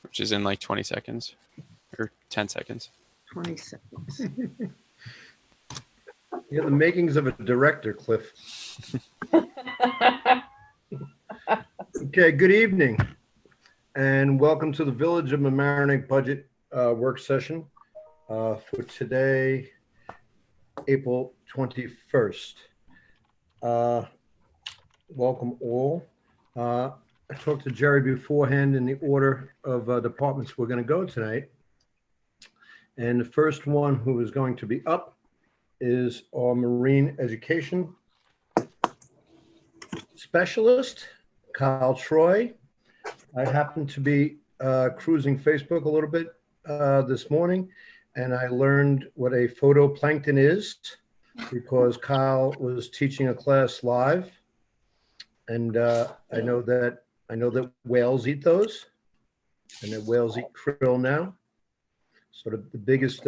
which is in like 20 seconds or 10 seconds. 20 seconds. You have the makings of a director, Cliff. Okay, good evening, and welcome to the Village of Mamaroneck Budget Work Session for today, April 21st. Welcome all. I talked to Jerry beforehand in the order of departments we're going to go tonight. And the first one who is going to be up is our marine education specialist, Kyle Troy. I happened to be cruising Facebook a little bit this morning, and I learned what a photoplankton is because Kyle was teaching a class live, and I know that whales eat those, and that whales eat krill now. Sort of the biggest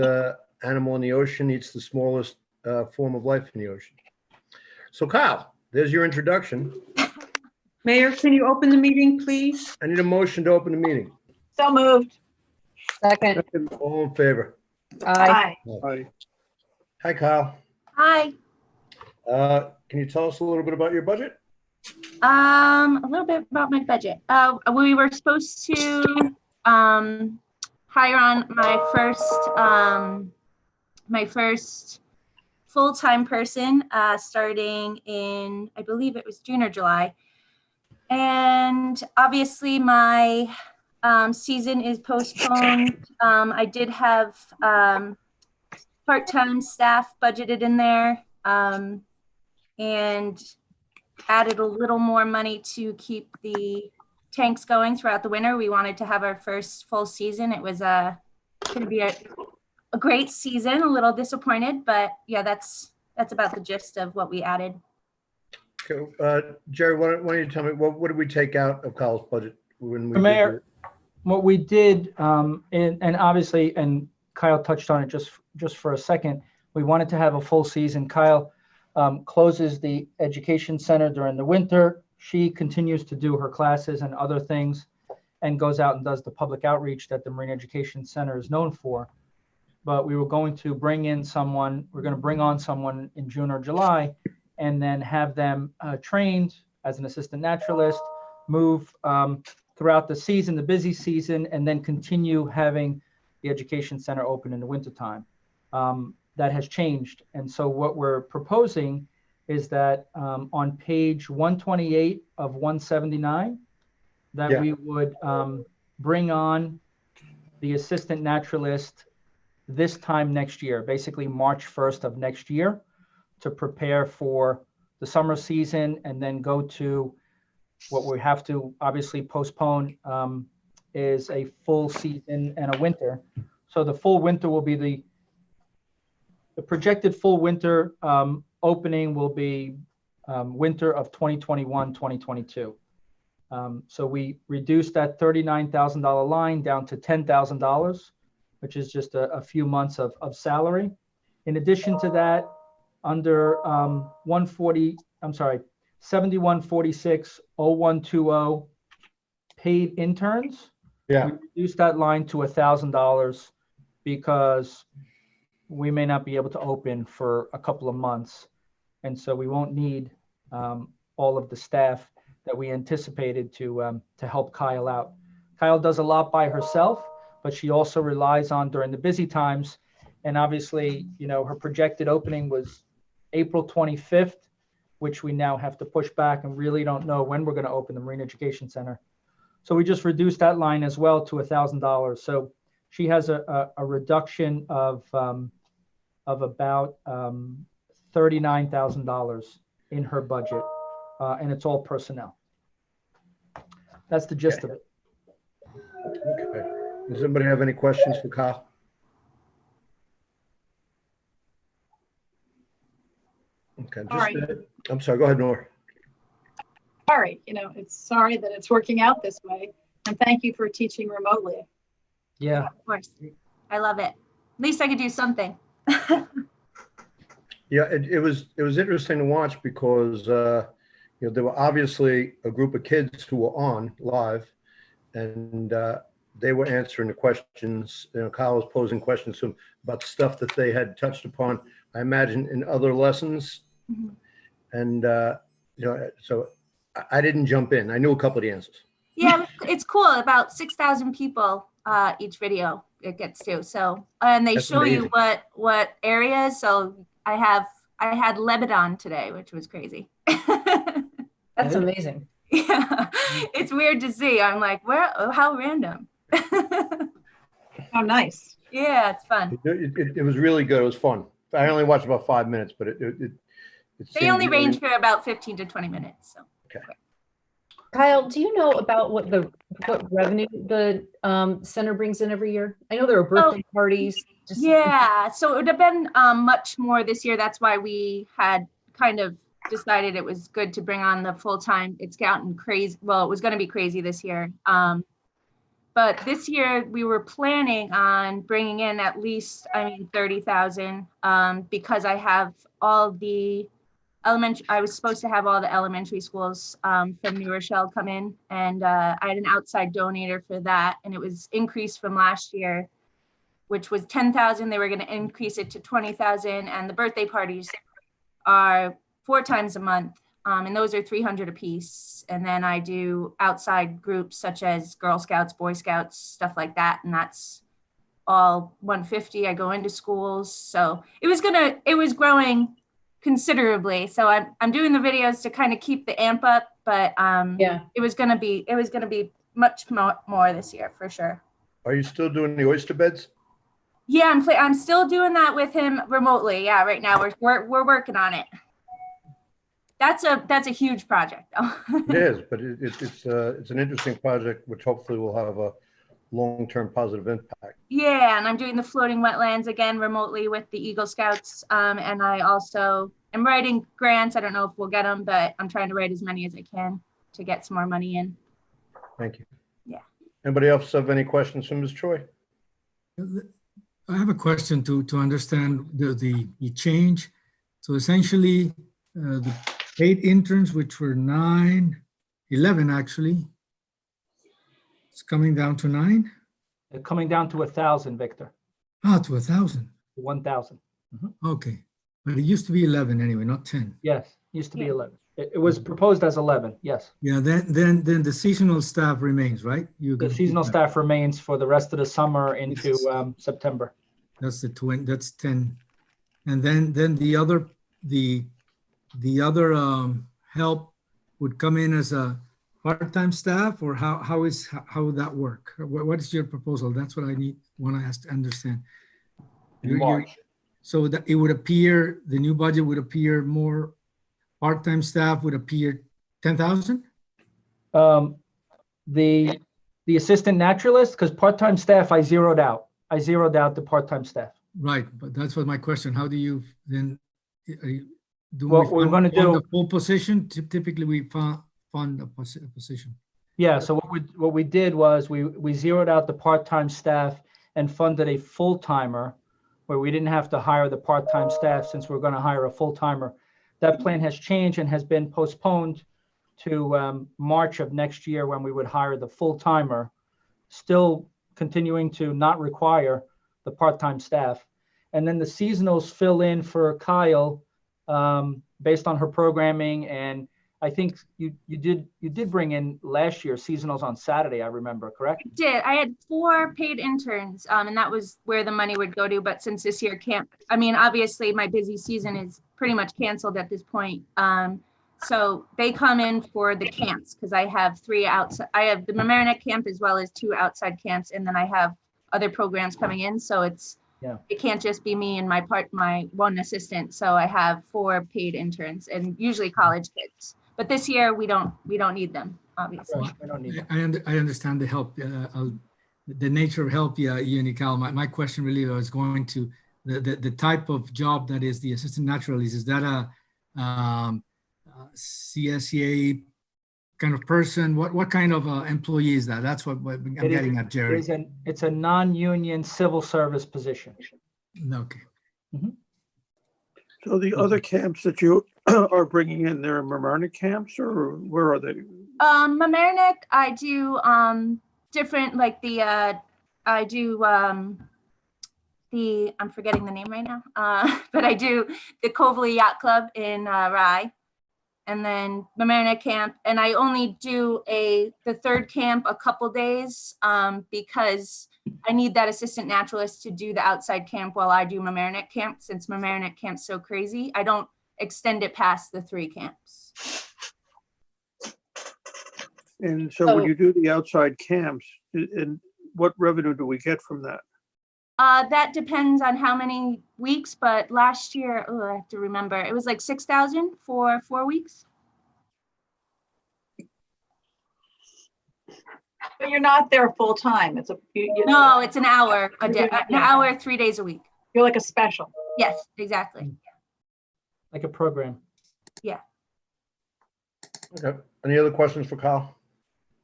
animal in the ocean eats the smallest form of life in the ocean. So Kyle, there's your introduction. Mayor, can you open the meeting, please? I need a motion to open the meeting. So moved. Second. All in favor? Aye. Aye. Hi, Kyle. Hi. Can you tell us a little bit about your budget? A little bit about my budget. We were supposed to hire on my first full-time person starting in, I believe it was June or July. And obviously my season is postponed. I did have part-time staff budgeted in there and added a little more money to keep the tanks going throughout the winter. We wanted to have our first full season. It was going to be a great season, a little disappointed, but yeah, that's about the gist of what we added. Okay, Jerry, why don't you tell me, what did we take out of Kyle's budget when we Mayor, what we did, and obviously, and Kyle touched on it just for a second, we wanted to have a full season. Kyle closes the education center during the winter. She continues to do her classes and other things and goes out and does the public outreach that the Marine Education Center is known for. But we were going to bring on someone in June or July and then have them trained as an assistant naturalist, move throughout the season, the busy season, and then continue having the education center open in the wintertime. That has changed. And so what we're proposing is that on page 128 of 179, that we would bring on the assistant naturalist this time next year, basically March 1st of next year, to prepare for the summer season and then go to what we have to obviously postpone is a full season and a winter. So the full winter will be the projected full winter opening will be winter of 2021, 2022. So we reduced that $39,000 line down to $10,000, which is just a few months of salary. In addition to that, under 7146-0120 paid interns, we reduced that line to $1,000 because we may not be able to open for a couple of months. And so we won't need all of the staff that we anticipated to help Kyle out. Kyle does a lot by herself, but she also relies on during the busy times. And obviously, you know, her projected opening was April 25th, which we now have to push back and really don't know when we're going to open the Marine Education Center. So we just reduced that line as well to $1,000. So she has a reduction of about $39,000 in her budget, and it's all personnel. That's the gist of it. Okay. Does anybody have any questions for Kyle? Okay. All right. I'm sorry. Go ahead, Nora. All right. You know, it's sorry that it's working out this way. And thank you for teaching remotely. Yeah. Of course. I love it. At least I could do something. Yeah, it was interesting to watch because you know, there were obviously a group of kids who were on live, and they were answering the questions. Kyle was posing questions to them about stuff that they had touched upon, I imagine, in other lessons. Mhm. And, so I didn't jump in. I knew a couple of the answers. Yeah, it's cool. About 6,000 people each video it gets to. So, and they That's show you amazing. what areas. So I had Lebanon today, which was crazy. That's amazing. Yeah, it's weird to see. I'm like, how random. Oh, nice. Yeah, it's fun. It was really good. It was fun. I only watched about 5 minutes, but it They seemed only really- range for about 15 to 20 minutes. So. Kyle, do you know about what revenue the center brings in every year? I know there are birthday parties. Yeah, so it would have been much more this year. That's why we had kind of decided it was good to bring on the full-time. It's gotten crazy. Well, it was going to be crazy this year. But this year we were planning on bringing in at least, 30,000 because I have all the I was supposed to have all the elementary schools from New Rochelle come in, and I had an outside donator for that, and it was increased from last year, which was 10,000. They were going to increase it to 20,000, and the birthday parties are 4 times a month, and those are 300 apiece. And then I do outside groups such as Girl Scouts, Boy Scouts, stuff like that, and that's all 150. I go into schools, so it was growing considerably. So I'm doing the videos to kind of keep the amp up, but Yeah. it was gonna be much more this year for sure. Are you still doing the oyster beds? Yeah, I'm still doing that with him remotely. Yeah, right now we're working on it. That's a huge project though. It is, but it's an interesting project, which hopefully will have a long-term positive impact. Yeah, and I'm doing the floating wetlands again remotely with the Eagle Scouts. And I also am writing grants. I don't know if we'll get them, but I'm trying to write as many as I can to get some more money in. Thank you. Yeah. Anybody else have any questions for Ms. Choi? I have a question to understand the change. So essentially, the paid interns, which were 11 actually, it's coming down to 9? They're coming down to 1,000, Victor. Ah, to 1,000. 1,000. Okay. But it used to be 11 anyway, not 10. Yes, used to be Yeah. 11. It was proposed as 11. Yes. Yeah, then the seasonal staff remains, right? The seasonal staff remains for the rest of the summer into September. That's that's 10. And then the other help would come in as a part-time staff, or how would that work? What is your proposal? That's what I want to ask to understand. In March. So that it would appear, the new budget would appear more part-time staff would appear 10,000? The assistant naturalist, because part-time staff I zeroed out. I zeroed out the part-time staff. Right, but that's what my question. How do you then? What we're gonna do- the full position? Typically, we fund a position. Yeah, so what we did was we zeroed out the part-time staff and funded a full-timer where we didn't have to hire the part-time staff since we're going to hire a full-timer. That plan has changed and has been postponed to March of next year when we would hire the full-timer, still continuing to not require the part-time staff. And then the seasonals fill in for Kyle based on her programming. And I think you did bring in last year seasonals on Saturday, I remember, correct? I did. I had 4 paid interns, and that was where the money would go to. But since this year obviously my busy season is pretty much canceled at this point. So they come in for the camps because I have 3 outside. I have the Mamaroneck camp as well as 2 outside camps, and then I have other programs coming in. So it can't just be me and my one assistant. So I have 4 paid interns, and usually college kids. But this year we don't need them, obviously. We don't need them. I understand the help, the nature of help, Ian, Cal. My question really was going to the type of job that is the assistant naturalist. Is that a CSEA kind of person? What kind of employee is that? That's what I'm getting at, Jerry. It's a non-union civil service position. Okay. So the other camps that you are bringing in, they're Mamaroneck camps, or where are they? Mamaroneck, I do different, like I do I'm forgetting the name right now, but I do the Coverley Yacht Club in Rye, and then Mamaroneck Camp, and I only do the third camp a couple days because I need that assistant naturalist to do the outside camp while I do Mamaroneck Camp. Since Mamaroneck Camp's so crazy, I don't extend it past the 3 camps. And so when you do the outside camps, and what revenue do we get from that? That depends on how many weeks, but last year, I have to remember, it was like 6,000 for 4 weeks. But you're not there full time. It's No, it's an hour a day, an hour, 3 days a week. You're like a special. Yes, exactly. Like a program. Yeah. Okay. Any other questions for Kyle?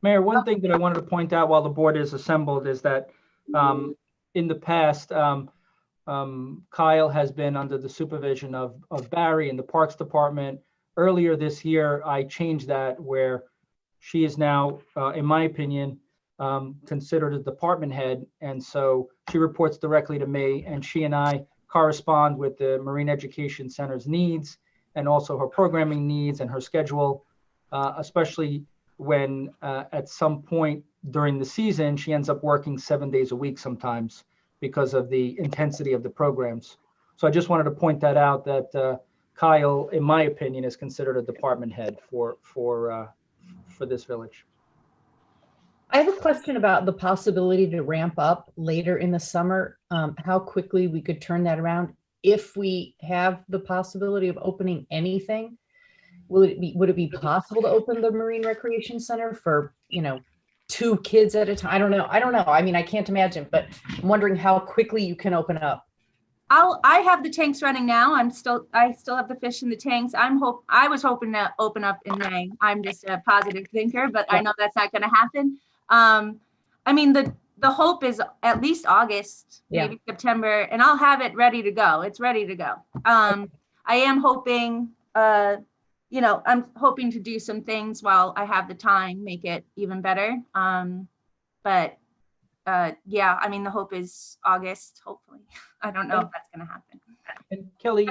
Mayor, one thing that I wanted to point out while the board is assembled is that in the past, Kyle has been under the supervision of Barry in the Parks Department. Earlier this year, I changed that where she is now, in my opinion, considered a department head. And so she reports directly to me, and she and I correspond with the Marine Education Center's needs and also her programming needs and her schedule, especially when at some point during the season, she ends up working 7 days a week sometimes because of the intensity of the programs. So I just wanted to point that out, that Kyle, in my opinion, is considered a department head for this village. I have a question about the possibility to ramp up later in the summer, how quickly we could turn that around if we have the possibility of opening anything. Would it be possible to open the Marine Recreation Center for, 2 kids at a time? I don't know. I mean, I can't imagine, but I'm wondering how quickly you can open up. I have the tanks running now. I still have the fish in the tanks. I was hoping to open up in May. I'm just a positive thinker, but I know that's not going to happen. I mean, the hope is at least August, maybe September, and I'll have it ready to go. It's ready to go. I am hoping, I'm hoping to do some things while I have the time, make it even better. But I mean, the hope is August, hopefully. I don't know if that's going to happen. And Kelly,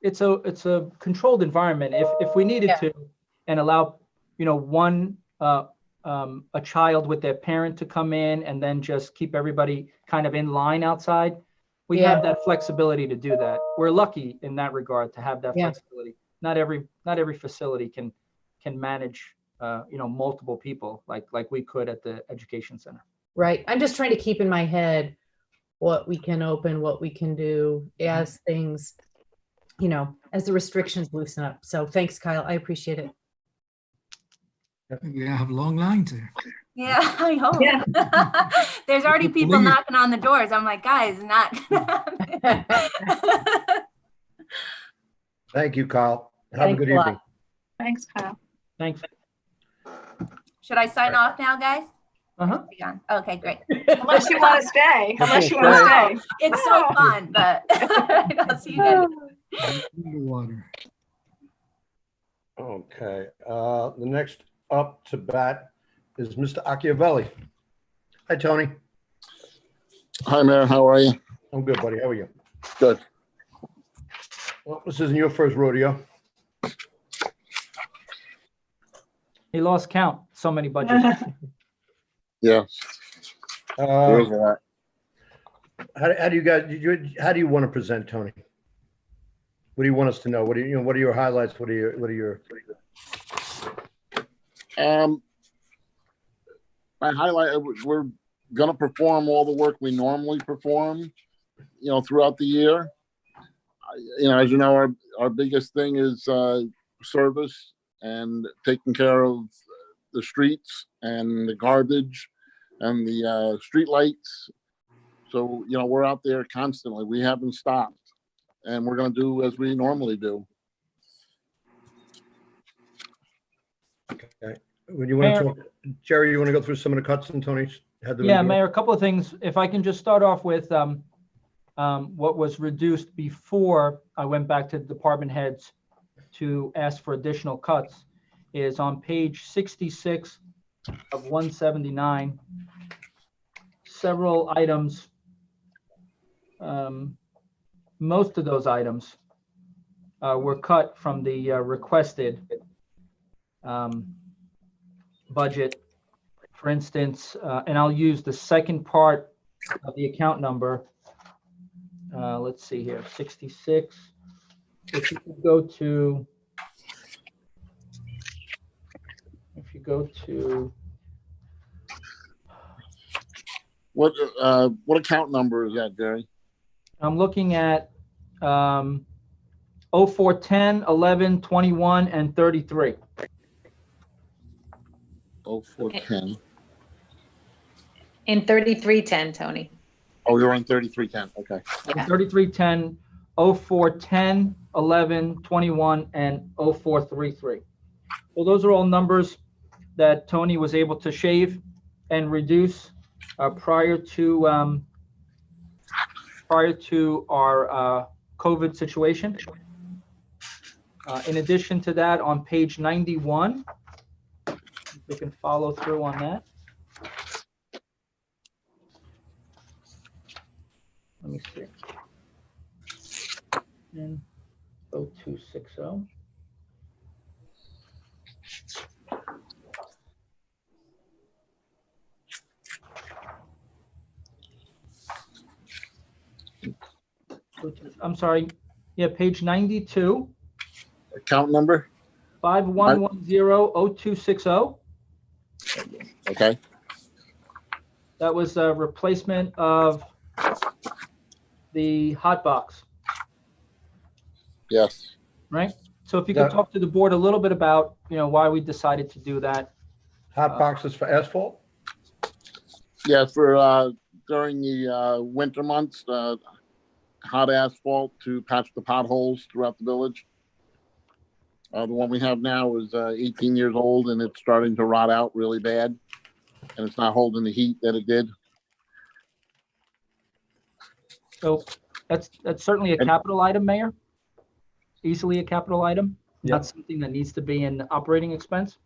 it's a controlled environment. If we needed to, and allow, one a child with their parent to come in and then just keep everybody kind of in line outside, we have that flexibility to do that. We're lucky in that regard to have that flexibility. Not every facility can manage multiple people like we could at the education center. Right. I'm just trying to keep in my head what we can open, what we can do as things, as the restrictions loosen up. So thanks, Kyle. I appreciate it. We have long lines there. Yeah, I hope. Yeah. There's already people knocking on the doors. I'm like, guys, not gonna happen. Thank you, Kyle. Have a good evening. Thanks, Kyle. Thanks. Should I sign off now, guys? Okay, great. Unless you want to stay. It's so fun, but I'll see you guys. Water. Okay. The next up to bat is Mr. Acchiavelli. Hi, Tony. Hi, Mayor. How are you? I'm good, buddy. How are you? Good. Well, this isn't your first rodeo. He lost count. So many budgets. Yeah. How do you guys? How do you want to present, Tony? What do you want us to know? What are your highlights? What are your? My highlight. We're gonna perform all the work we normally perform, throughout the year. As you know, our biggest thing is service and taking care of the streets and the garbage and the street lights. So, we're out there constantly. We haven't stopped, and we're going to do as we normally do. Okay. Would you want to talk, Jerry, you want to go through some of the cuts and Tony had them? Yeah, Mayor, a couple of things. If I can just start off with what was reduced before I went back to the department heads to ask for additional cuts is on page 66 of 179. several items, most of those items were cut from the requested budget. For instance, and I'll use the second part of the account number. Let's see here, 66. If you go to, What account number is that, Gary? I'm looking at 0410, 11, 21, and 33. 0410. In 3310, Tony. Oh, you're on 3310. Okay. Yeah. 3310, 0410, 11, 21, and 0433. So those are all numbers that Tony was able to shave and reduce prior to our COVID situation. In addition to that, on page 91, we can follow through on that. Let me see. And 0260. I'm sorry. Yeah, page 92. Account number? 5110-0260. Okay. That was a replacement of the hot box, Yes. right? So if you could talk to the board a little bit about, why we decided to do that. Hot boxes for asphalt? Yeah, for during the winter months, hot asphalt to patch the potholes throughout the village. The one we have now is 18 years old and it's starting to rot out really bad, and it's not holding the heat that it did. So that's certainly a capital item, Mayor. Easily a capital item, not something that needs to be an operating expense.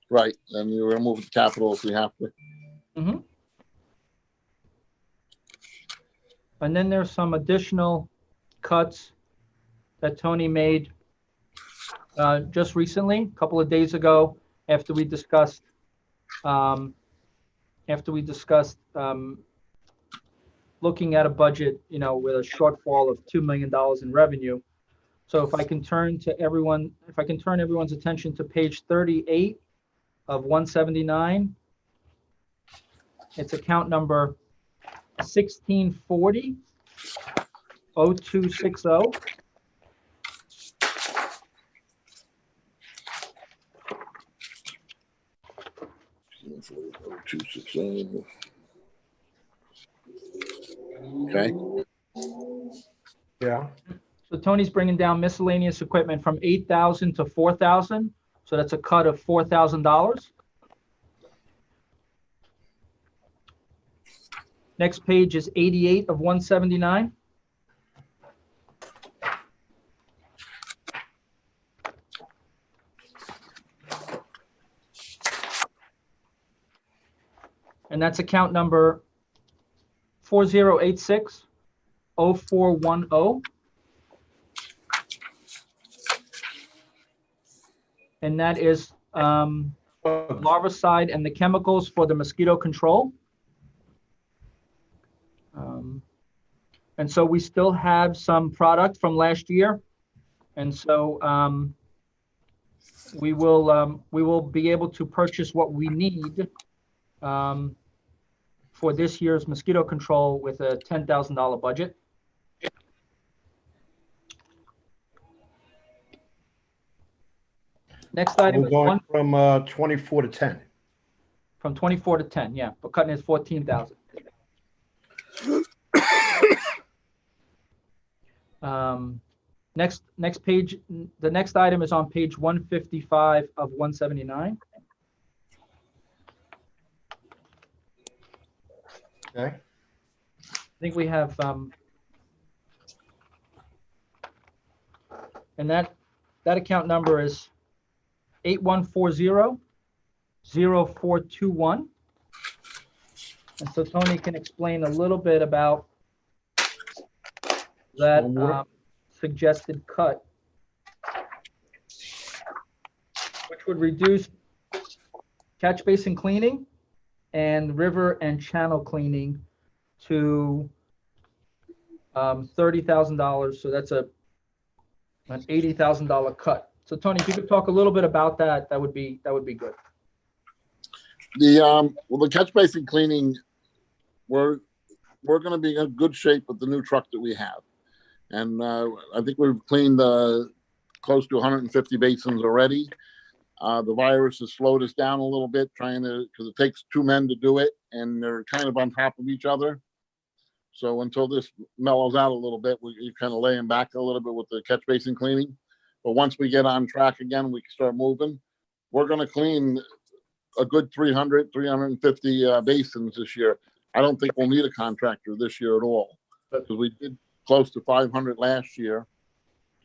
Right, and you remove the capital if we have to. Mm-hmm. And then there's some additional cuts that Tony made just recently, a couple of days ago, after we discussed looking at a budget, with a shortfall of $2 million in revenue. So if I can turn everyone's attention to page 38 of 179, it's account number 1640 0260. Okay. Yeah. So Tony's bringing down miscellaneous equipment from 8,000 to 4,000. So that's a cut of $4,000. Next page is 88 of 179. And that's account number 4086-0410. And that is larvicide and the chemicals for the mosquito control. And so we still have some product from last year. And so we will be able to purchase what we need for this year's mosquito control with a $10,000 budget. Next item We're is going from 24 to 10. From 24 to 10, yeah, but cutting is 14,000. Next page, the next item is on page 155 of 179. Okay. I think we have, and that account number is 8140 0421. And so Tony can explain a little bit about that suggested cut, which would reduce catch basin cleaning and river and channel cleaning to $30,000. So that's an $80,000 cut. So Tony, if you could talk a little bit about that, that would be good. The catch basin cleaning, we're going to be in good shape with the new truck that we have, and I think we've cleaned close to 150 basins already. The virus has slowed us down a little bit, because it takes two men to do it, and they're kind of on top of each other. So until this mellows out a little bit, you're kind of laying back a little bit with the catch basin cleaning. But once we get on track again, we can start moving. We're going to clean a good 350 basins this year. I don't think we'll need a contractor this year at all, because we did close to 500 last year.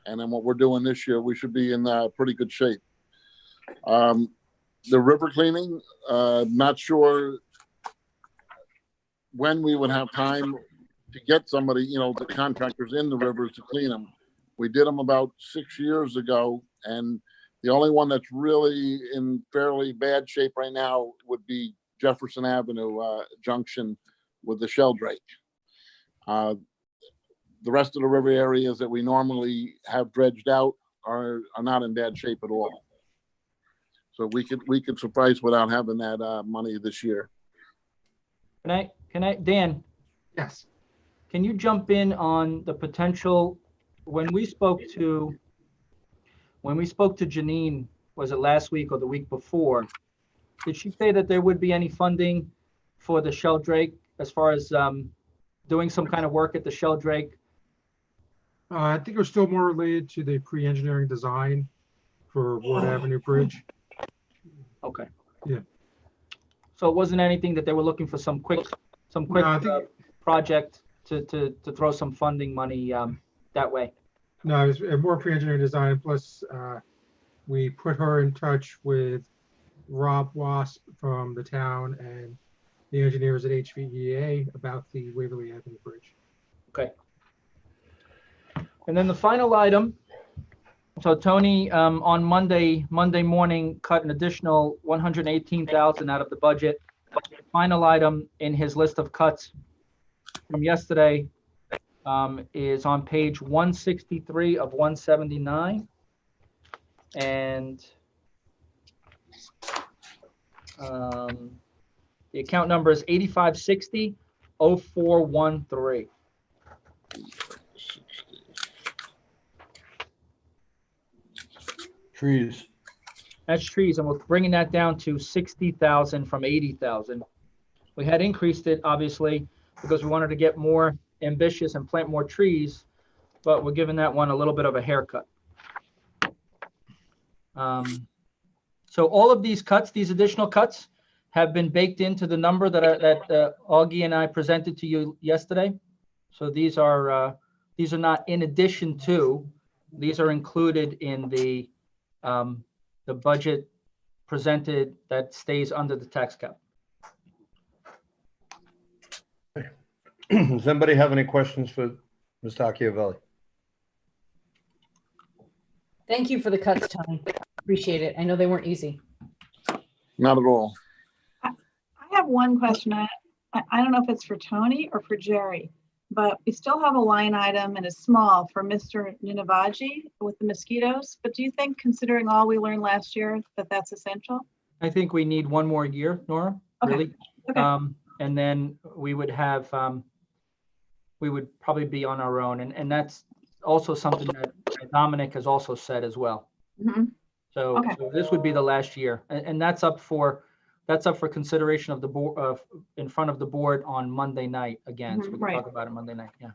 And then what we're doing this year, we should be in pretty good shape. The river cleaning, not sure when we would have time to get somebody, the contractors in the rivers to clean them. We did them about 6 years ago, and the only one that's really in fairly bad shape right now would be Jefferson Avenue junction with the shell drake. The rest of the river areas that we normally have dredged out are not in bad shape at all. So we could suffice without having that money this year. Can I, Dan? Yes. Can you jump in on the potential when we spoke to Janine, was it last week or the week before? Did she say that there would be any funding for the Sheldrake as far as doing some kind of work at the Sheldrake? I think it was still more related to the pre-engineering design for Ward Avenue Bridge. Okay. Yeah. So it wasn't anything that they were looking for some quick No, project to throw some funding money that way. No, it was more pre-engineering design. Plus, we put her in touch with Rob Wasp from the town and the engineers at HVEA about the Waverly Avenue Bridge. Okay. And then the final item. So Tony, on Monday morning, cut an additional $118,000 out of the budget. The final item in his list of cuts from yesterday is on page 163 of 179. And the account number is 8560-0413. Trees. That's trees, and we're bringing that down to 60,000 from 80,000. We had increased it, obviously, because we wanted to get more ambitious and plant more trees, but we're giving that one a little bit of a haircut. So all of these cuts, these additional cuts, have been baked into the number that Augie and I presented to you yesterday. So these are not in addition to, these are included in the budget presented that stays under the tax cap. Does anybody have any questions for Mr. Acchiavelli? Thank you for the cuts, Tony. Appreciate it. I know they weren't easy. Not at all. I have one question. I don't know if it's for Tony or for Jerry, but we still have a line item and it's small for Mr. Ninavaji with the mosquitoes. But do you think, considering all we learned last year, that that's essential? I think we need one more year, Nora, Okay. really. Okay. And then we would have, we would probably be on our own. And that's also something that Dominic has also said as well. Mm-hmm. So, Okay. so this would be the last year. And that's up for consideration of the board, in front of the board on Monday night again. So we can Right. talk about it Monday night, yeah.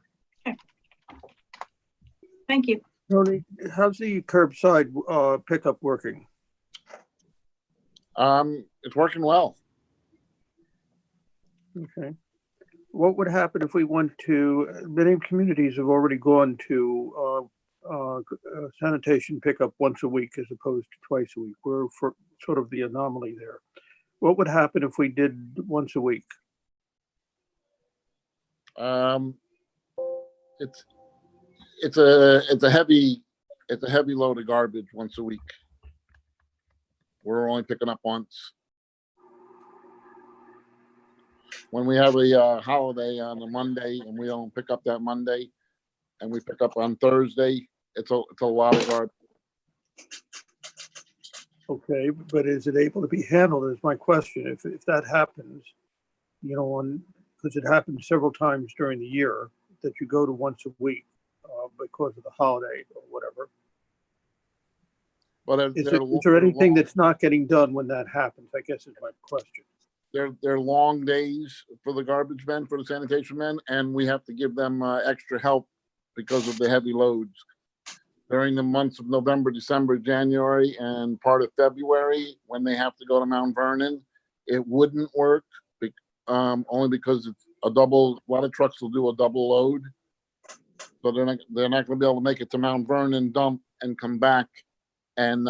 Thank you. Tony, how's the curbside pickup working? It's working well. Okay. What would happen if we went to, many communities have already gone to sanitation pickup once a week as opposed to twice a week. We're for sort of the anomaly there. What would happen if we did once a week? It's a heavy load of garbage once a week. We're only picking up once. When we have a holiday on a Monday and we don't pick up that Monday, and we pick up on Thursday, it's a lot of garbage. Okay, but is it able to be handled is my question. If that happens, because it happens several times during the year that you go to once a week because of the holiday or whatever. But Is there anything that's not getting done when that happens? I guess is my question. They're long days for the garbage men, for the sanitation men, and we have to give them extra help because of the heavy loads. During the months of November, December, January, and part of February, when they have to go to Mount Vernon, it wouldn't work, only because it's a lot of trucks will do a double load. So they're not going to be able to make it to Mount Vernon, dump, and come back and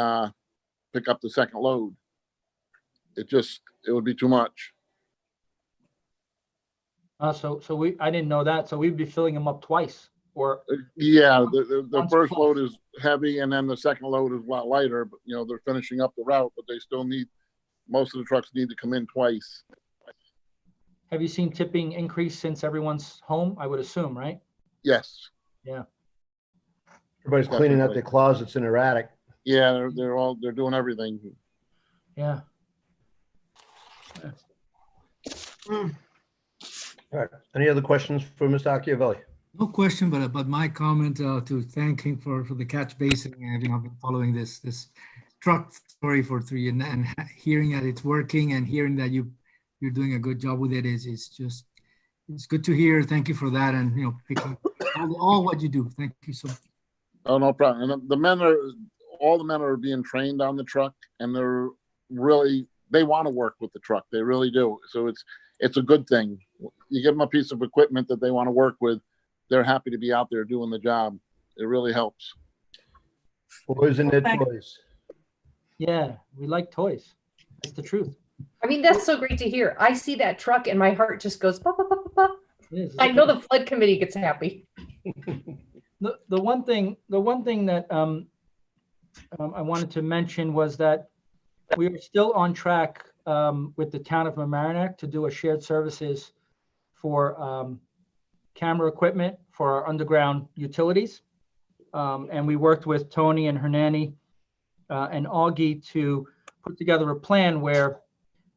pick up the second load. It would be too much. I didn't know that. So we'd be filling them up twice. Or yeah, the first load is heavy, and then the second load is a lot lighter. But they're finishing up the route, but they still most of the trucks need to come in twice. Have you seen tipping increase since everyone's home? I would assume, right? Yes. Yeah. Everybody's cleaning out their closets in their attic. Yeah, they're doing everything. Yeah. All right. Any other questions for Mr. Acchiavelli? No question, but my comment to thank him for the catch basin. I've been following this truck story for 3 and hearing that it's working and hearing that you're doing a good job with it is just, it's good to hear. Thank you for that, and picking all what you do. Thank you so much. Oh, no problem. And all the men are being trained on the truck, and they want to work with the truck. They really do. So it's a good thing. You give them a piece of equipment that they want to work with, they're happy to be out there doing the job. It really helps. Boys and their toys. Yeah, we like toys. That's the truth. I mean, that's so great to hear. I see that truck and my heart just goes, bah, bah, bah, bah, bah. I know the flood committee gets happy. The one thing that I wanted to mention was that we are still on track with the town of Mamaroneck to do a shared services for camera equipment for our underground utilities. And we worked with Tony and Hernani and Augie to put together a plan where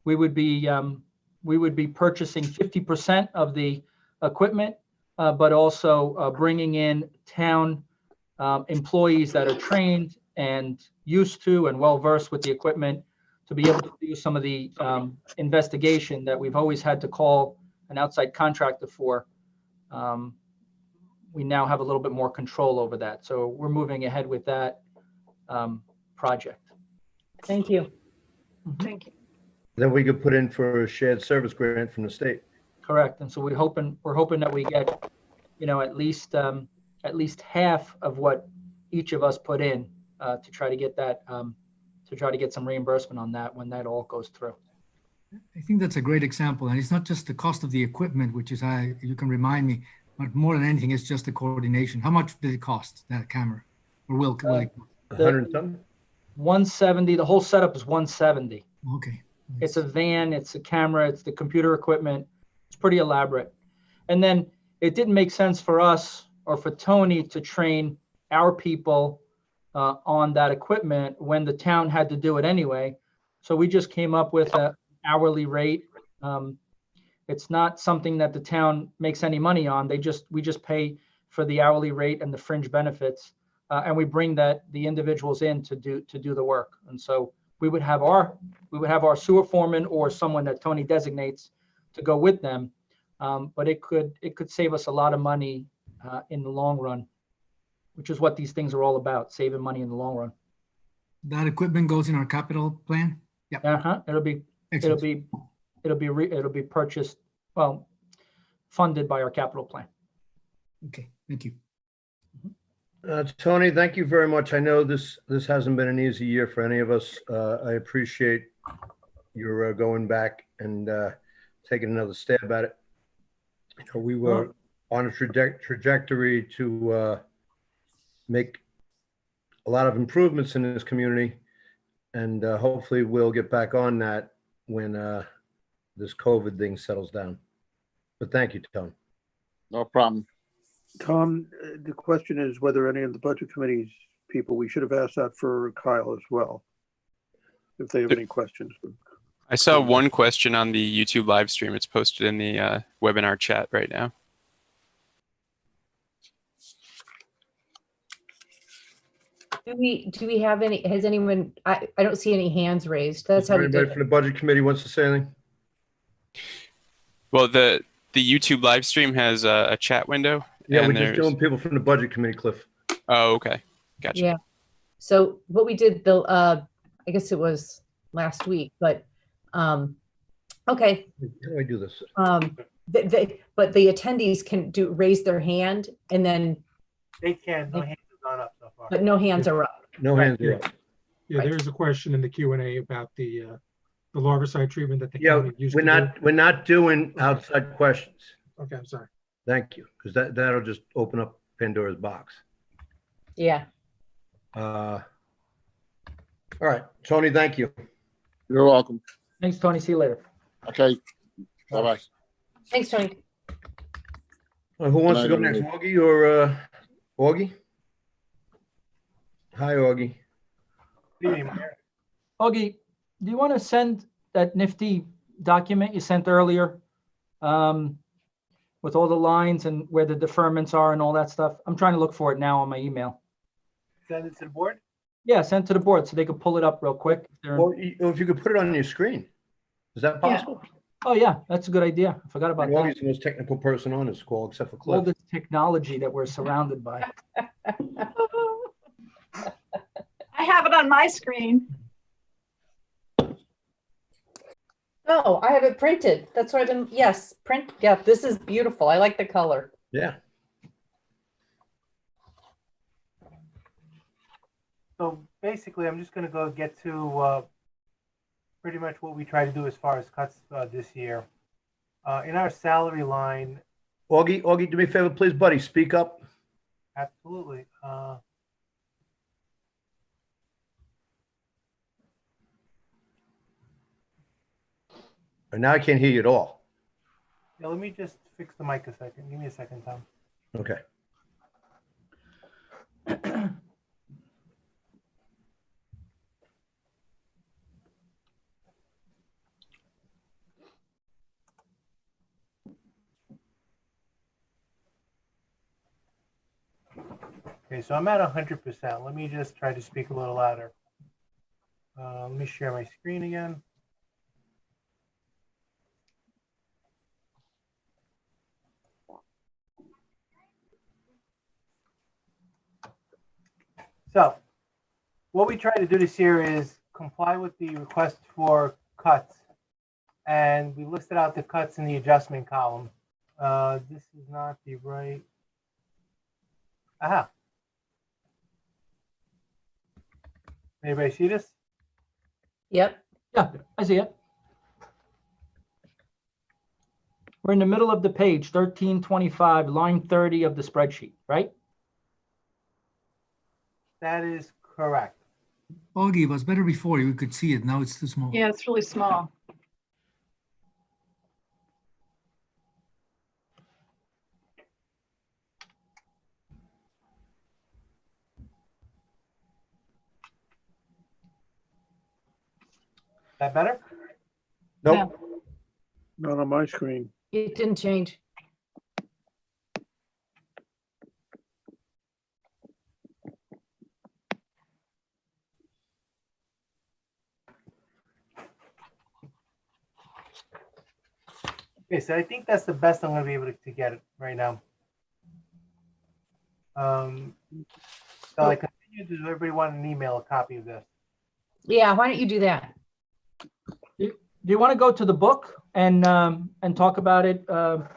we would be purchasing 50% of the equipment, but also bringing in town employees that are trained and used to and well-versed with the equipment to be able to do some of the investigation that we've always had to call an outside contractor for. We now have a little bit more control over that. So we're moving ahead with that project. Thank you. Thank you. Then we could put in for a shared service grant from the state. Correct. And so we're hoping that we get, at least half of what each of us put in to try to get that, to try to get some reimbursement on that when that all goes through. I think that's a great example. And it's not just the cost of the equipment, which is, you can remind me, but more than anything, it's just the coordination. How much did it cost, that camera? Or will it cost? 100 something? 170, the whole setup is 170. Okay. It's a van, it's a camera, it's the computer equipment. It's pretty elaborate. And then it didn't make sense for us or for Tony to train our people on that equipment when the town had to do it anyway. So we just came up with an hourly rate. It's not something that the town makes any money on. We just pay for the hourly rate and the fringe benefits, and we bring the individuals in to do the work. And so we would have our sewer foreman or someone that Tony designates to go with them, but it could save us a lot of money in the long run, which is what these things are all about, saving money in the long run. That equipment goes in our capital plan? Yeah. It'll be purchased, funded by our capital plan. Okay, thank you. Tony, thank you very much. I know this hasn't been an easy year for any of us. I appreciate you're going back and taking another stab at it. You know, we were on a trajectory to make a lot of improvements in this community, and hopefully we'll get back on that when this COVID thing settles down. But thank you, Tom. No problem. Tom, the question is whether any of the budget committee's people, we should have asked that for Kyle as well, if they have any questions. I saw one question on the YouTube live stream. It's posted in the webinar chat right now. Do we have any, has anyone, I don't see any hands raised. That's how we Anybody did from it. the budget committee wants to say anything? Well, the YouTube live stream has a chat window. Yeah, and we're just doing people from the budget committee, Cliff. Oh, okay. Gotcha. Yeah. So what we did, I guess it was last week, but okay. How do I do this? But the attendees can raise their hand, and then They can. No hands have gone up so far. but no hands are up. No hands are up. Yeah, Right. there's a question in the Q&A about the larvicide treatment that the Yeah, county used we're to not doing outside questions. do. Okay, I'm sorry. Thank you, because that'll just open up Pandora's box. Yeah. All right, Tony, thank you. You're welcome. Thanks, Tony. See you later. Okay. Bye-bye. Thanks, Tony. Who wants to go Good night, next, Augie or Augie? Hi, Augie. Good evening, Mayor. Augie, do you want to send that nifty document you sent earlier with all the lines and where the deferments are and all that stuff? I'm trying to look for it now on my email. Send it to the board. Yeah, send to the board so they can pull it up real quick. Or if you could put it on your screen. Is that possible? Oh, yeah, that's a good idea. I forgot about that. Augie's the most technical person on this call, except for All Cliff. this technology that we're surrounded by. I have it on my screen. Oh, I have it printed. That's what I've been, yes, print. Yeah, this is beautiful. I like the color. Yeah. So basically, I'm just going to go get to pretty much what we try to do as far as cuts this year. In our salary line, Augie, do me a favor, please, buddy. Speak up. absolutely. And now I can't hear you at all. Yeah, let me just fix the mic a second. Give me a second, Tom. Okay. Okay, so I'm at 100%. Let me just try to speak a little louder. Let me share my screen again. So what we try to do this year is comply with the request for cuts. And we listed out the cuts in the adjustment column. This is not the right. Aha. Anybody see this? Yep. Yeah, I see it. We're in the middle of the page, 1325, line 30 of the spreadsheet, right? That is correct. Augie, it was better before. You could see it. Now it's too small. Yeah, it's really small. Is that better? Nope. Not on my screen. It didn't change. Okay, so I think that's the best I'm going to be able to get it right now. So I continue. Does everybody want an email a copy of this? Yeah, why don't you do that? Do you want to go to the book and talk about it? Your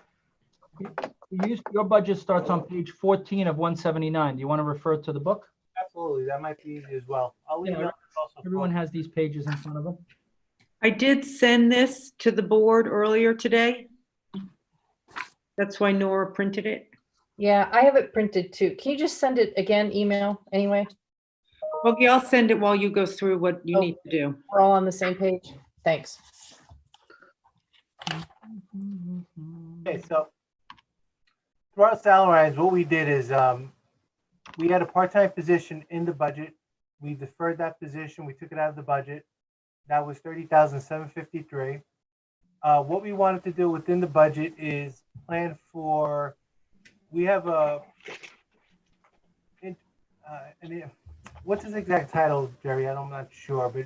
budget starts on page 14 of 179. Do you want to refer to the book? Absolutely, that might be easy as well. I'll leave Yeah, it also. Everyone has these pages in front of them. I did send this to the board earlier today. That's why Nora printed it. Yeah, I have it printed too. Can you just send it again, email anyway? Okay, I'll send it while you go through what you need to do. We're all on the same page. Thanks. Okay, so through our salary lines, what we did is we had a part-time position in the budget. We deferred that position. We took it out of the budget. That was $30,753. What we wanted to do within the budget is plan for. We have what's his exact title, Jerry? I'm not sure, but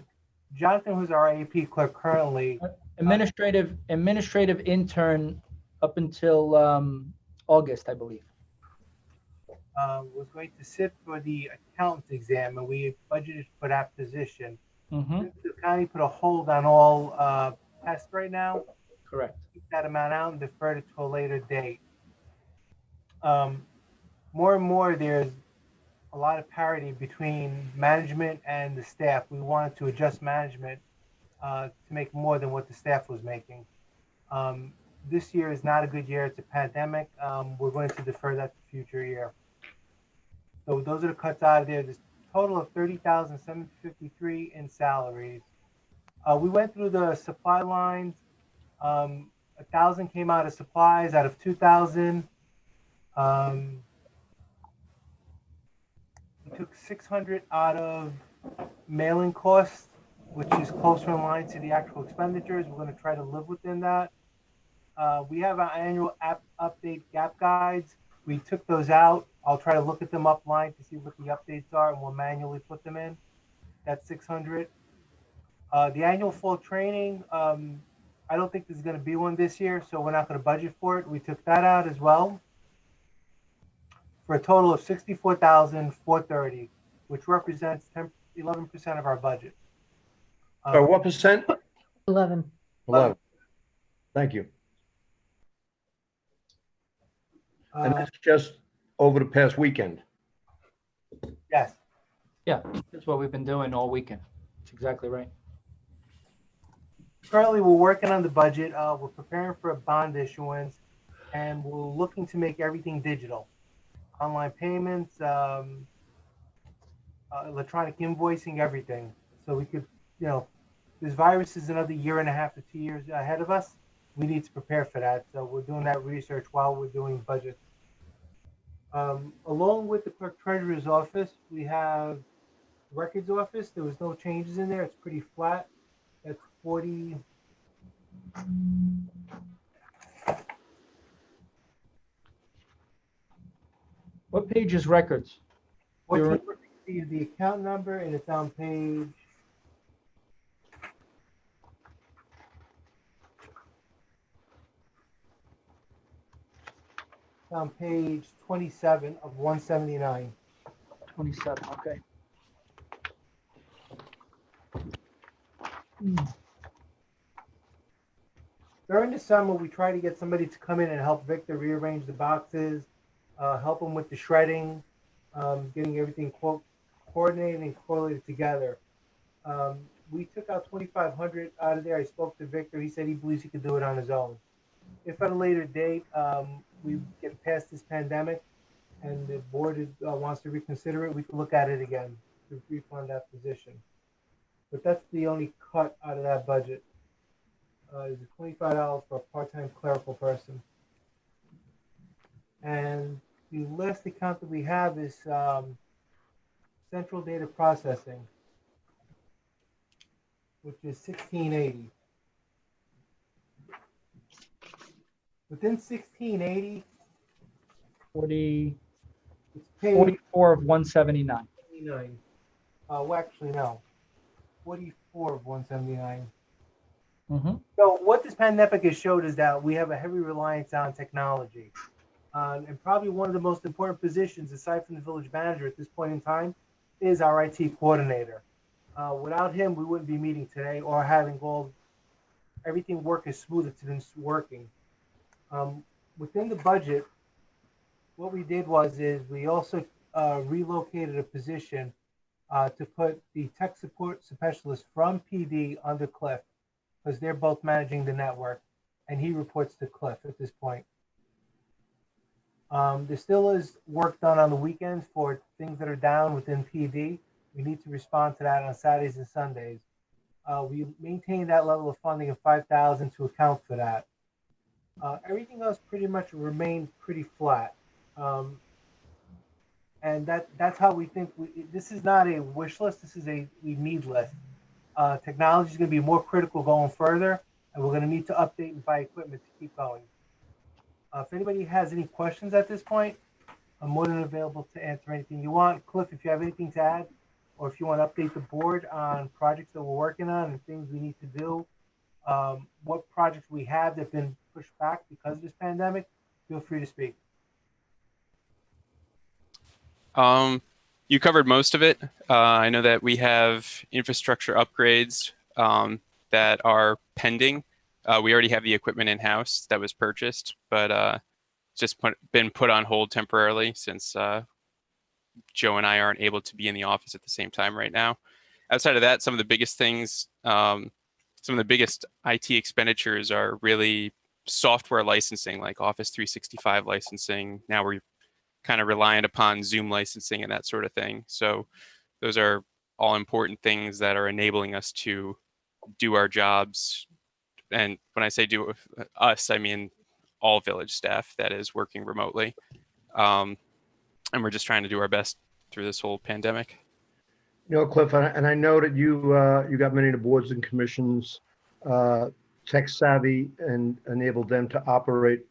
Jonathan, who's our AP clerk currently, Administrative intern up until August, I believe. was going to sit for the accountant exam, and we budgeted for that position. Mm-hmm. The county put a hold on all tests right now. Correct. Keep that amount out and deferred it to a later date. More and more, there's a lot of parity between management and the staff. We wanted to adjust management to make more than what the staff was making. This year is not a good year. It's a pandemic. We're going to defer that to future year. So those are the cuts out of there. There's a total of $30,753 in salaries. We went through the supply lines. 1,000 came out of supplies out of 2,000. We took 600 out of mailing costs, which is closer in line to the actual expenditures. We're going to try to live within that. We have our annual update gap guides. We took those out. I'll try to look at them offline to see what the updates are, and we'll manually put them in. That's 600. The annual fall training, I don't think there's going to be one this year, so we're not going to budget for it. We took that out as well for a total of $64,430, which represents 11% of our budget. What percent? 11. 11. Thank you. And that's just over the past weekend. Yes. Yeah, that's what we've been doing all weekend. That's exactly right. Currently, we're working on the budget. We're preparing for a bond issuance, and we're looking to make everything digital. Online payments, electronic invoicing, everything. So we could, this virus is another 1.5 to 2 years ahead of us. We need to prepare for that. So we're doing that research while we're doing budgets. Along with the clerk treasurer's office, we have records office. There was no changes in there. It's pretty flat. That's 40. What page is records? The account number, and it's on page. On page 27 of 179. 27, okay. During the summer, we try to get somebody to come in and help Victor rearrange the boxes, help him with the shredding, getting everything coordinated and correlated together. We took out 2,500 out of there. I spoke to Victor. He said he believes he could do it on his own. If at a later date we get past this pandemic and the board wants to reconsider it, we can look at it again to refund that position. But that's the only cut out of that budget. Is $25 for a part-time clerical person. And the last account that we have is central data processing, which is 1680. Within 1680, 44 of 179. Well, actually, no. 44 of 179. Mm-hmm. So what this pandemic has showed is that we have a heavy reliance on technology. And probably one of the most important positions, aside from the village manager at this point in time, is our IT coordinator. Without him, we wouldn't be meeting today or having everything work as smooth as it's been working. Within the budget, what we did is we also relocated a position to put the tech support specialist from PD under Cliff. because they're both managing the network, and he reports to Cliff at this point. There still is work done on the weekends for things that are down within PD. We need to respond to that on Saturdays and Sundays. We maintain that level of funding of $5,000 to account for that. Everything else pretty much remained pretty flat. And that's how we think. This is not a wish list. This is a we need list. Technology is going to be more critical going further, and we're going to need to update and buy equipment to keep going. If anybody has any questions at this point, I'm more than available to answer anything you want. Cliff, if you have anything to add, or if you want to update the board on projects that we're working on and things we need to do, what projects we have that have been pushed back because of this pandemic, feel free to speak. You covered most of it. I know that we have infrastructure upgrades that are pending. We already have the equipment in-house that was purchased, but just been put on hold temporarily since Joe and I aren't able to be in the office at the same time right now. Outside of that, some of the biggest things, some of the biggest IT expenditures are really software licensing, like Office 365 licensing. Now we're kind of reliant upon Zoom licensing and that sort of thing. So those are all important things that are enabling us to do our jobs. And when I say do us, I mean all village staff that is working remotely. And we're just trying to do our best through this whole pandemic. You know, Cliff, and I know that you got many of the boards and commissions tech savvy and enabled them to operate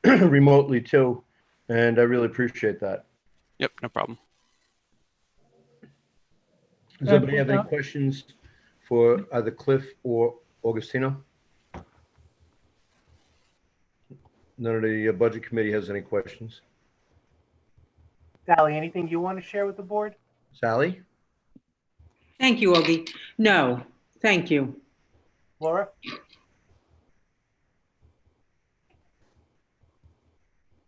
remotely too. And I really appreciate that. Yep, no problem. Does anybody have any questions for either Cliff or Augustino? None of the budget committee has any questions. Sally, anything you want to share with the board? Sally? Thank you, Augie. No, thank you. Laura?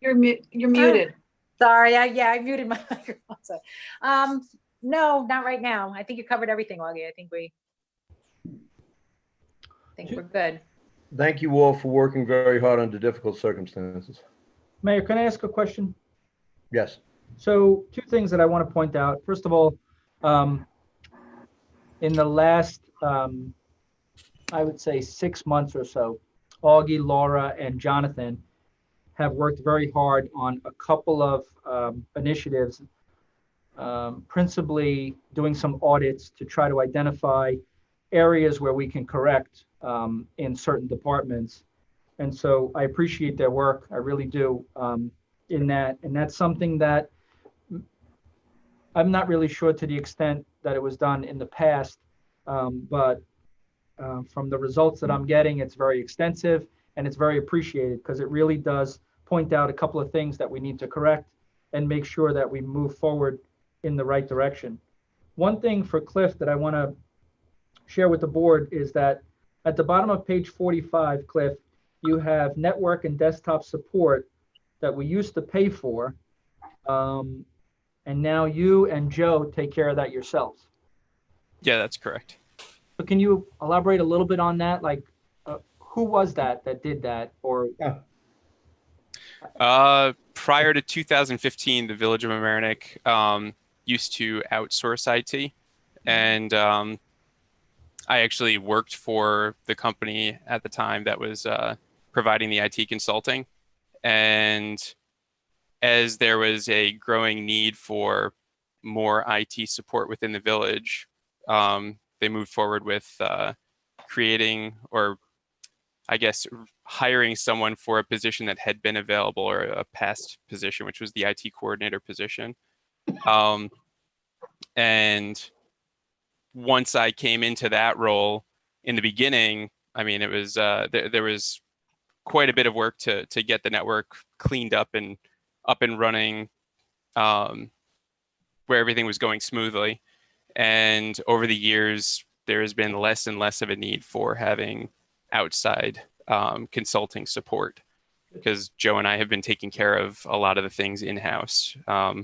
You're muted. Sorry, I muted my microphone. So, no, not right now. I think you covered everything, Augie. I think we're good. Thank you all for working very hard under difficult circumstances. Mayor, can I ask a question? Yes. So 2 things that I want to point out. First of all, in the last, I would say 6 months or so, Augie, Laura, and Jonathan have worked very hard on a couple of initiatives, principally doing some audits to try to identify areas where we can correct in certain departments. And so I appreciate their work. I really do in that. And that's something that I'm not really sure to the extent that it was done in the past, but from the results that I'm getting, it's very extensive and it's very appreciated because it really does point out a couple of things that we need to correct and make sure that we move forward in the right direction. One thing for Cliff that I want to share with the board is that at the bottom of page 45, Cliff, you have network and desktop support that we used to pay for, and now you and Joe take care of that yourselves. Yeah, that's correct. But can you elaborate a little bit on that? Like, who was that did that? Or prior to 2015, the Village of Mamaroneck used to outsource IT, and I actually worked for the company at the time that was providing the IT consulting. And as there was a growing need for more IT support within the village, they moved forward with creating, or I guess hiring someone for a position that had been available, or a past position, which was the IT coordinator position. And once I came into that role in the beginning, I mean, it was there was quite a bit of work to get the network cleaned up and running, where everything was going smoothly. And over the years, there has been less and less of a need for having outside consulting support, because Joe and I have been taking care of a lot of the things in-house. I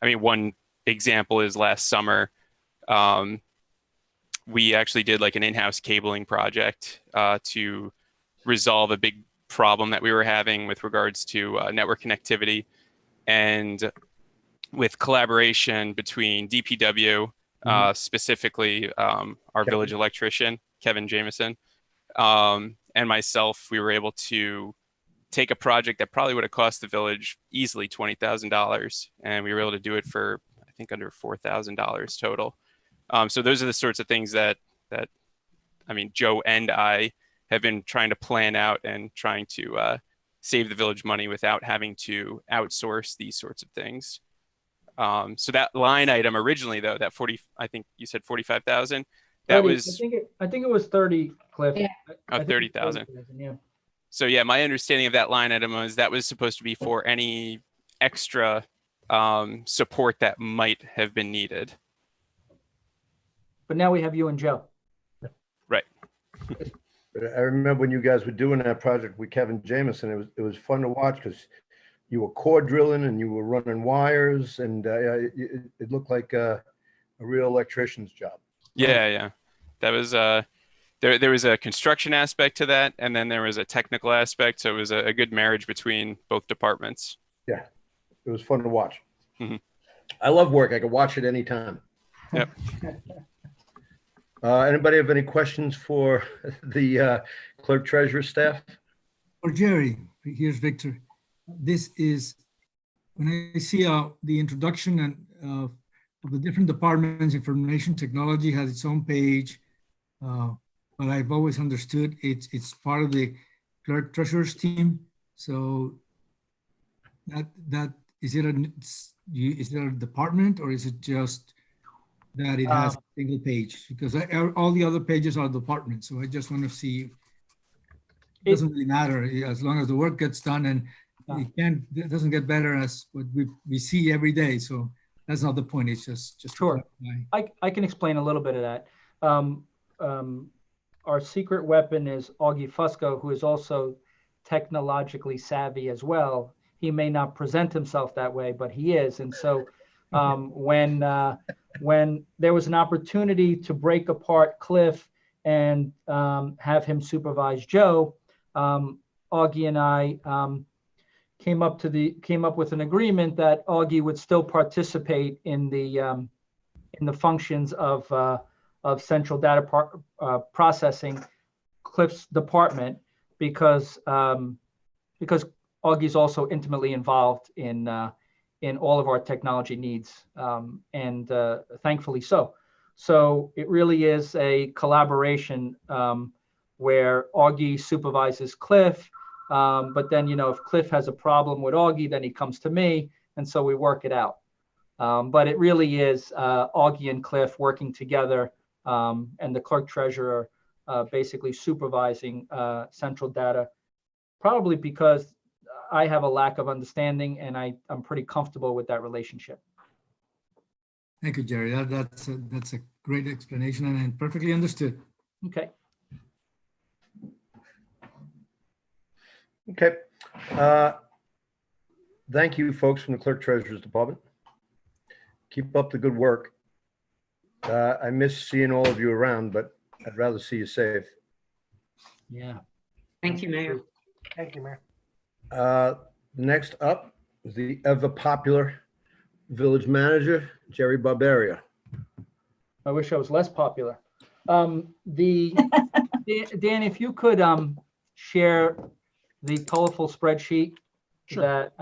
mean, one example is last summer, we actually did like an in-house cabling project to resolve a big problem that we were having with regards to network connectivity. And with collaboration between DPW, specifically our village electrician, Kevin Jameson, and myself, we were able to take a project that probably would have cost the village easily $20,000, and we were able to do it for, I think, under $4,000 total. So those are the sorts of things that I mean, Joe and I have been trying to plan out and trying to save the village money without having to outsource these sorts of things. So that line item originally, though, that 40, I think you said 45,000. That 30, was, I think it was 30, Cliff. Yeah. I think it was 30,000. 30,000, yeah. So yeah, my understanding of that line item was that was supposed to be for any extra support that might have been needed. But now we have you and Joe. Right. I remember when you guys were doing that project with Kevin Jameson, it was fun to watch because you were core drilling and you were running wires, and it looked like a real electrician's job. Yeah, yeah. That was there was a construction aspect to that, and then there was a technical aspect. So it was a good marriage between both departments. Yeah, it was fun to watch. Mm-hmm. I love work. I could watch it anytime. Yep. Anybody have any questions for the clerk treasurer staff? For Jerry, here's Victor. This is, when I see the introduction and of the different departments, information technology has its own page, but I've always understood it's part of the clerk treasurer's team. So that is it a department, or is it just that it has a single page? Because all the other pages are departments. So I just want to see. It doesn't really matter as long as the work gets done, and it doesn't get better as what we see every day. So that's not the point. It's just sure. I can explain a little bit of that. Our secret weapon is Augie Fusco, who is also technologically savvy as well. He may not present himself that way, but he is. And so when there was an opportunity to break apart Cliff and have him supervise Joe, Augie and I came up with an agreement that Augie would still participate in the functions of central data processing, Cliff's department, because Augie's also intimately involved in all of our technology needs, and thankfully so. So it really is a collaboration where Augie supervises Cliff, but then, if Cliff has a problem with Augie, then he comes to me, and so we work it out. But it really is Augie and Cliff working together, and the clerk treasurer basically supervising central data, probably because I have a lack of understanding, and I'm pretty comfortable with that relationship. Thank you, Jerry. That's a great explanation and perfectly understood. Okay. Okay. Thank you, folks from the clerk treasurer's department. Keep up the good work. I miss seeing all of you around, but I'd rather see you safe. Yeah. Thank you, Mayor. Thank you, Mayor. Next up is the ever popular village manager, Jerry Barbaria. I wish I was less popular. Dan, if you could share the colorful spreadsheet that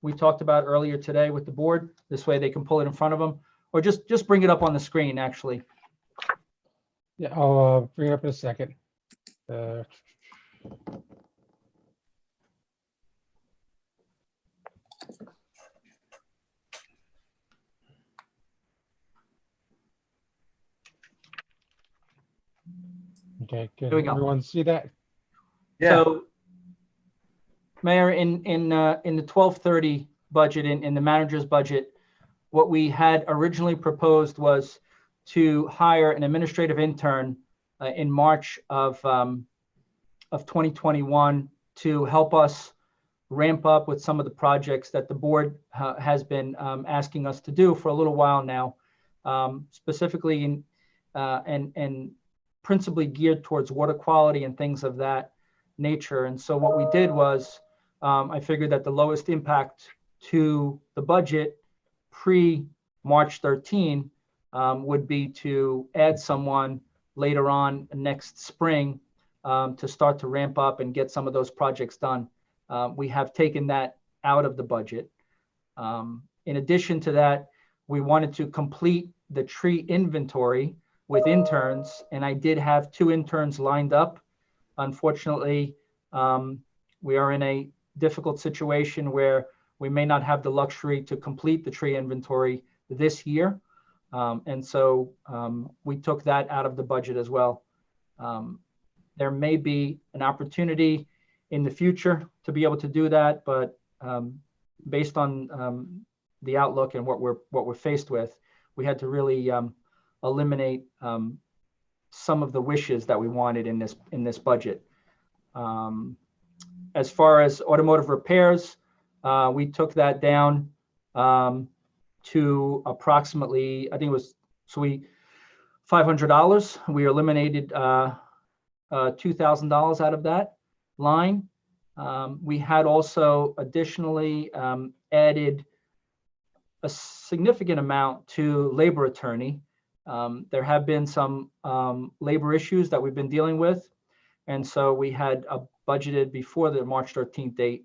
we talked about earlier today with the board. This way they can pull it in front of them, or just bring it up on the screen, actually. Yeah, I'll bring it up in a second. Okay, good. Here we go. Everyone see that? Yeah. So, Mayor, in the 1230 budget, in the manager's budget, what we had originally proposed was to hire an administrative intern in March of 2021 to help us ramp up with some of the projects that the board has been asking us to do for a little while now. Specifically, and principally geared towards water quality and things of that nature. And so what we did was, I figured that the lowest impact to the budget pre-March 13 would be to add someone later on next spring to start to ramp up and get some of those projects done. We have taken that out of the budget. In addition to that, we wanted to complete the tree inventory with interns, and I did have 2 interns lined up. Unfortunately, we are in a difficult situation where we may not have the luxury to complete the tree inventory this year. And so we took that out of the budget as well. There may be an opportunity in the future to be able to do that, but based on the outlook and what we're faced with, we had to really eliminate some of the wishes that we wanted in this budget. As far as automotive repairs, we took that down to approximately, I think it was, $500. We eliminated $2,000 out of that line. We had also additionally added a significant amount to labor attorney. There have been some labor issues that we've been dealing with. And so we had budgeted before the March 13th date,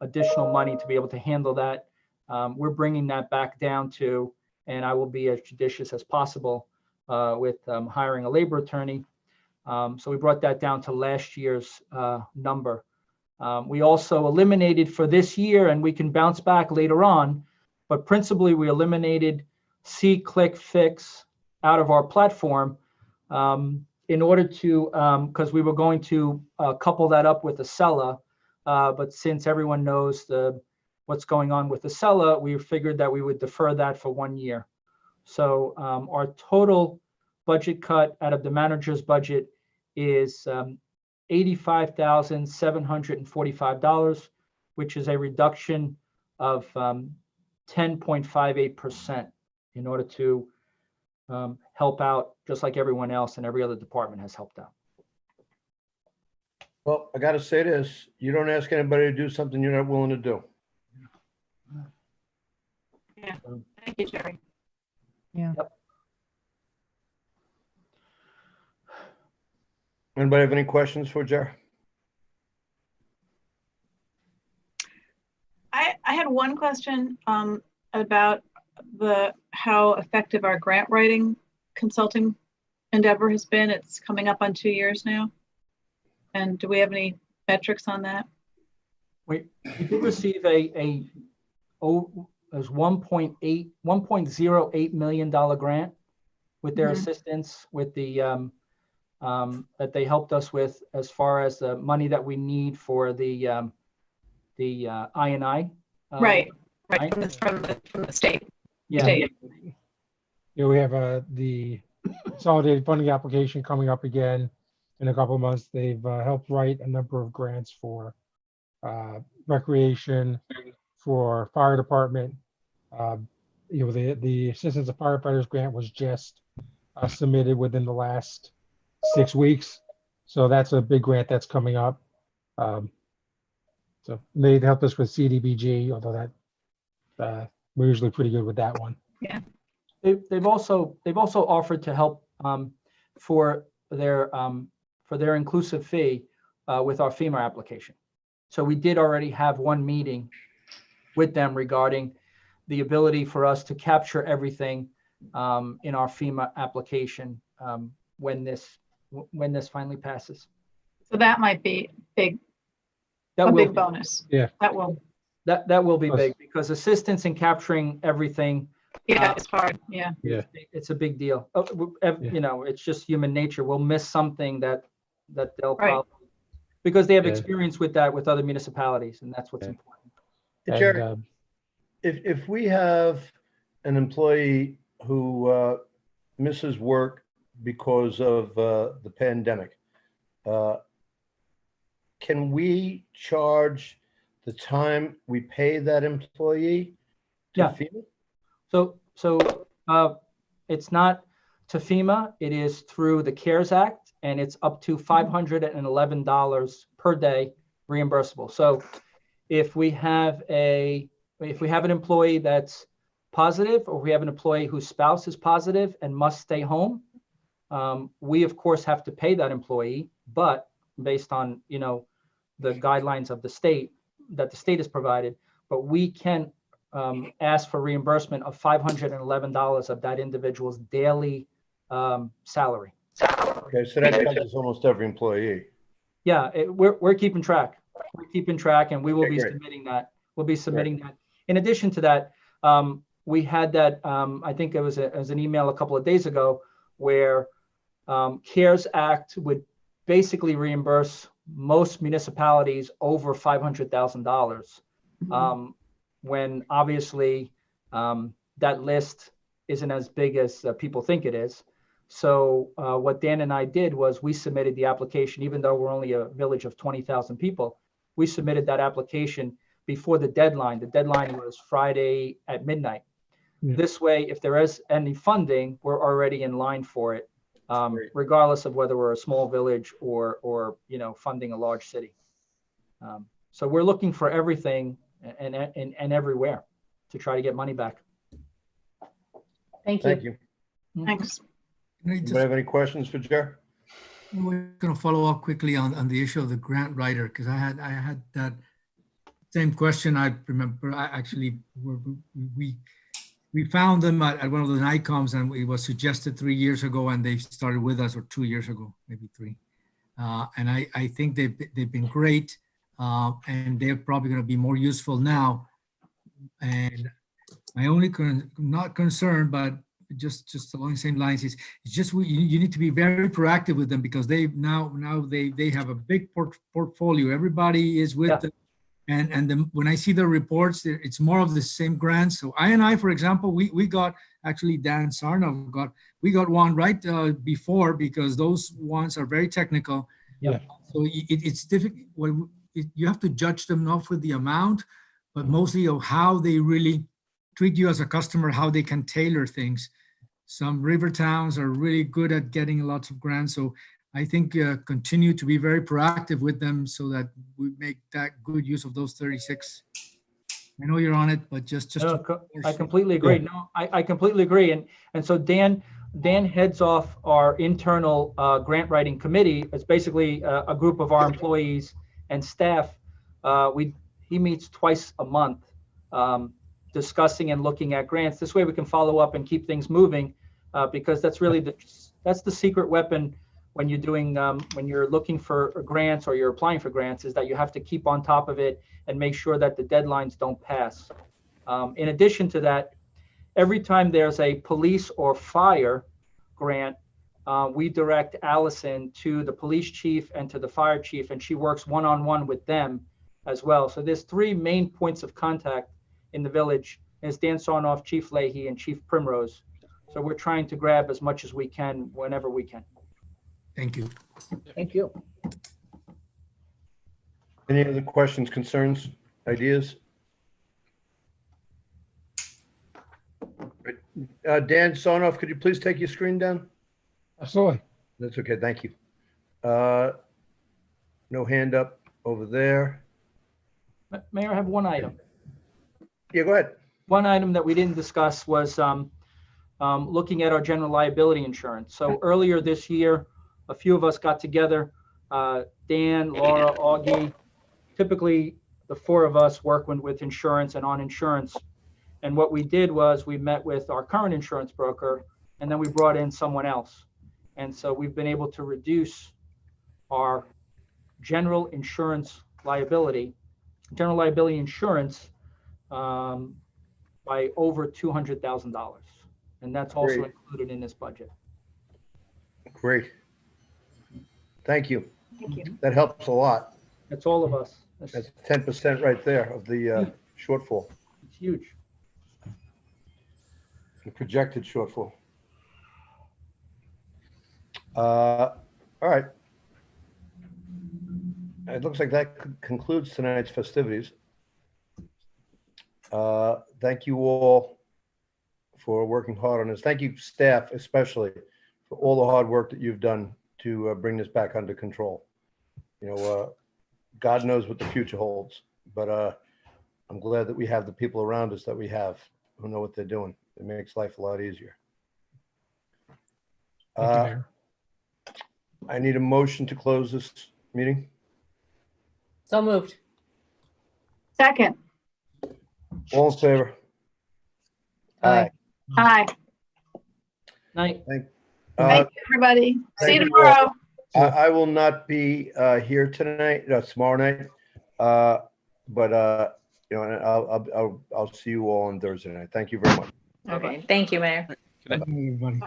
additional money to be able to handle that. We're bringing that back down to, and I will be as judicious as possible with hiring a labor attorney. So we brought that down to last year's number. We also eliminated for this year, and we can bounce back later on, but principally we eliminated See, Click, Fix out of our platform in order to, because we were going to couple that up with Acela, but since everyone knows what's going on with Acela, we figured that we would defer that for 1 year. So our total budget cut out of the manager's budget is $85,745, which is a reduction of 10.58% in order to help out just like everyone else and every other department has helped out. Well, I got to say this, you don't ask anybody to do something you're not willing to do. Yeah, thank you, Jerry. Yeah. Yep. Anybody have any questions for Jerry? I had one question about how effective our grant writing consulting endeavor has been. It's coming up on 2 years now. And do we have any metrics on that? We did receive a $1.08 million grant with their assistance with the that they helped us with as far as the money that we need for the I&I. Right, from the state. Yeah. State. Yeah, we have the consolidated funding application coming up again in a couple of months. They've helped write a number of grants for recreation, for fire department. The Assistance of Firefighters grant was just submitted within the last 6 weeks. So that's a big grant that's coming up. So they helped us with CDBG, although that we're usually pretty good with that one. Yeah. They've also offered to help for their inclusive fee with our FEMA application. So we did already have one meeting with them regarding the ability for us to capture everything in our FEMA application when this finally passes. So that might be big. That a will big bonus. Yeah. That will. That will be big because assistance in capturing everything. Yeah, it's hard. Yeah. Yeah. It's a big deal. You know, it's just human nature. We'll miss something that they'll probably, because they have experience with that with other municipalities, and that's what's important. Hey, Jerry, if we have an employee who misses work because of the pandemic, can we charge the time we pay that employee to FEMA? So it's not to FEMA, it is through the CARES Act, and it's up to $511 per day reimbursable. So if we have an employee that's positive, or we have an employee whose spouse is positive and must stay home, we of course have to pay that employee, but based on, you know, the guidelines of the state that the state has provided, but we can ask for reimbursement of $511 of that individual's daily salary. Okay, so that covers almost every employee. Yeah, we're keeping track. We're keeping track, and we will be great. submitting that. We'll be submitting that. In addition to that, we had that, I think it was an email a couple of days ago, where CARES Act would basically reimburse most municipalities over $500,000, when obviously that list isn't as big as people think it is. So what Dan and I did was we submitted the application, even though we're only a village of 20,000 people, we submitted that application before the deadline. The deadline was Friday at midnight. Yeah. This way, if there is any funding, we're already in line for it, regardless of whether we're a small village or you know, funding a large city. So we're looking for everything and everywhere to try to get money back. Thank you. Thank you. Thanks. Anybody have any questions for Jer? We're going to follow up quickly on the issue of the grant writer, because I had that same question. I remember we found them at one of the NICOMs, and it was suggested 3 years ago, and they started with us, or 2 years ago, maybe 3. And I think they've been great, and they're probably going to be more useful now. And my only not concern, but just along the same lines, is it's just you need to be very proactive with them, because they now they have a big portfolio. Everybody is with them, and when I see the reports, it's more of the same grants. So I, for example, we got, actually Dan Sarnoff we got one right before, because those ones are very technical. Yeah. So it's difficult. You have to judge them not with the amount, but mostly of how they really treat you as a customer, how they can tailor things. Some river towns are really good at getting lots of grants. So I think continue to be very proactive with them, so that we make that good use of those 36. I know you're on it, but just No, I completely agree. No, I completely agree. And so Dan heads off our internal grant writing committee. It's basically a group of our employees and staff. He meets twice a month, discussing and looking at grants. This way we can follow up and keep things moving, because that's really that's the secret weapon when you're doing when you're looking for grants or you're applying for grants, is that you have to keep on top of it and make sure that the deadlines don't pass. In addition to that, every time there's a police or fire grant, we direct Allison to the police chief and to the fire chief, and she works one-on-one with them as well. So there's 3 main points of contact in the village. It's Dan Sarnoff, Chief Leahy, and Chief Primrose. So we're trying to grab as much as we can whenever we can. Thank you. Thank you. Any other questions, concerns, ideas? Dan Sarnoff, could you please take your screen down? Absolutely. That's okay, thank you. No hand up over there. Mayor, I have one item. Yeah, go ahead. One item that we didn't discuss was looking at our general liability insurance. So earlier this year, a few of us got together, Dan, Laura, Augie. Typically, the 4 of us work with insurance and on insurance. And what we did was we met with our current insurance broker, and then we brought in someone else. And so we've been able to reduce our general liability insurance by over $200,000. And that's also included in this budget. Great. Thank you. Thank you. That helps a lot. That's all of us. That's 10% right there of the shortfall, It's huge. the projected shortfall. All right. It looks like that concludes tonight's festivities. Thank you all for working hard on this. Thank you, staff, especially. for all the hard work that you've done to bring this back under control. You know, God knows what the future holds, but I'm glad that we have the people around us that we have who know what they're doing. It makes life a lot easier. Thank you, Mayor. I need a motion to close this meeting. So moved. Second. All in favor? Aye. Aye. Night. Thank Thank you, everybody. See you thank you all. tomorrow. I will not be here tonight, tomorrow night. But you know, and I'll see you all on Thursday night. Thank you very much. Okay, thank you, Mayor. Good night. Everybody.